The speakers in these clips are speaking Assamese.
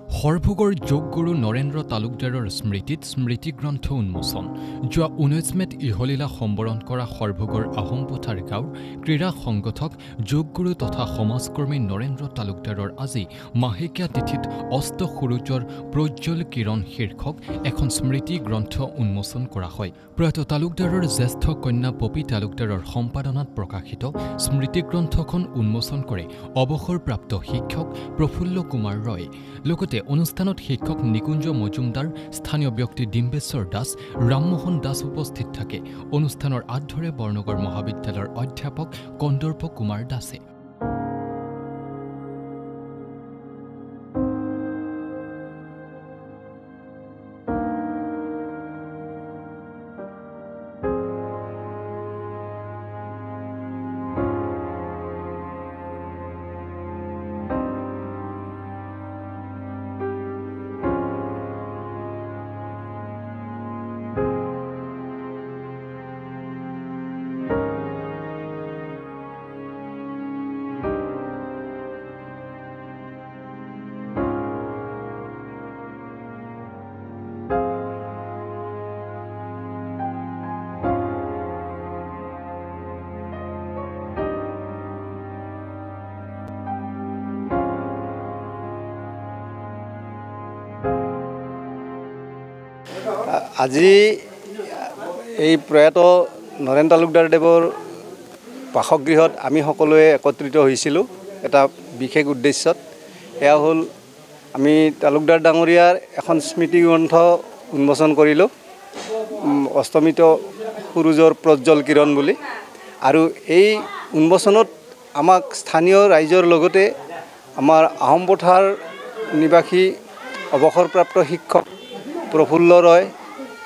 সৰভোগৰ যোগগুৰু নৰেন্দ্ৰ তালুকদাৰৰ স্মৃতিত স্মৃতিগ্ৰন্থ উন্মোচন যোৱা 19 মেত ইহলীলা সম্বৰণ কৰা সৰভোগৰ আহোমপথাৰ গাঁৱৰ ক্ৰীড়া সংগঠক যোগগুৰু তথা সমাজকৰ্মী নৰেন্দ্ৰ তালুকদাৰৰ আজি মাহেকীয়া তিথিত অস্তসূৰুজৰ প্ৰজ্জ্বল কিৰণ শীৰ্ষক এখন স্মৃতি গ্ৰন্থ উন্মোচন কৰা হয়। প্ৰয়াত তালুকদাৰৰ জ্যেষ্ঠ কন্যা পপী তালুকদাৰৰ সম্পাদনাত প্ৰকাশিত স্মৃতিগ্ৰন্থখন উন্মোচন কৰে অৱসৰপ্ৰাপ্ত শিক্ষক প্ৰফুল্ল কুমাৰ ৰয়। লগতে অনুষ্ঠানত শিক্ষক নিকুঞ্জ মজুমদাৰ, স্থানীয় ব্যক্তি ডিম্বেশ্বৰ দাস, ৰামমোহন দাস উপস্থিত থাকে। অনুষ্ঠানৰ আঁত ধৰে বৰনগৰ মহাবিদ্যালয়ৰ অধ্যাপক কন্দৰ্প কুমাৰ দাসে। আজি এই প্ৰয়াত নৰেন্দ্ৰ তালুকদাৰ দেৱৰ বাসগৃহত আমি সকলোৱে একত্ৰিত হৈছিলোঁ এটা বিশেষ উদ্দেশ্যত। এয়া হ'ল আমি তালুকদাৰ ডাঙৰীয়াৰ এখন স্মৃতি গ্ৰন্থ উন্মোচন কৰিলোঁ, অস্তমিত সূৰুজৰ প্ৰজ্জ্বল কিৰণ বুলি। আৰু এই উন্মোচনত আমাক স্থানীয় ৰাইজৰ লগতে আমাৰ আহোমপথাৰ নিবাসী অৱসৰপ্ৰাপ্ত শিক্ষক প্ৰফুল্ল ৰয়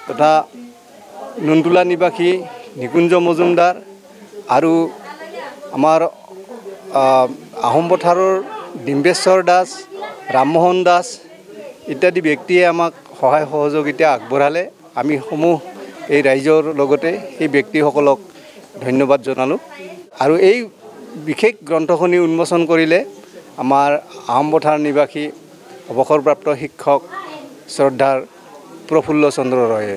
তথা নুনতোলা নিবাসী নিকুঞ্জ মজুমদাৰ আৰু আমাৰ আহোমপথাৰৰ ডিম্বেশ্বৰ দাস, ৰামমোহন দাস ইত্যাদি ব্যক্তিয়ে আমাক সহায় সহযোগিতা আগবঢ়ালে। আমি সমূহ এই ৰাইজৰ লগতে সেই ব্যক্তিসকলক ধন্যবাদ জনালোঁ। আৰু এই বিশেষ গ্ৰন্থখনি উন্মোচন কৰিলে আমাৰ আহোমপথাৰ নিবাসী অৱসৰপ্ৰাপ্ত শিক্ষক শ্ৰদ্ধাৰ প্ৰফুল্ল চন্দ্ৰ ৰয়ে।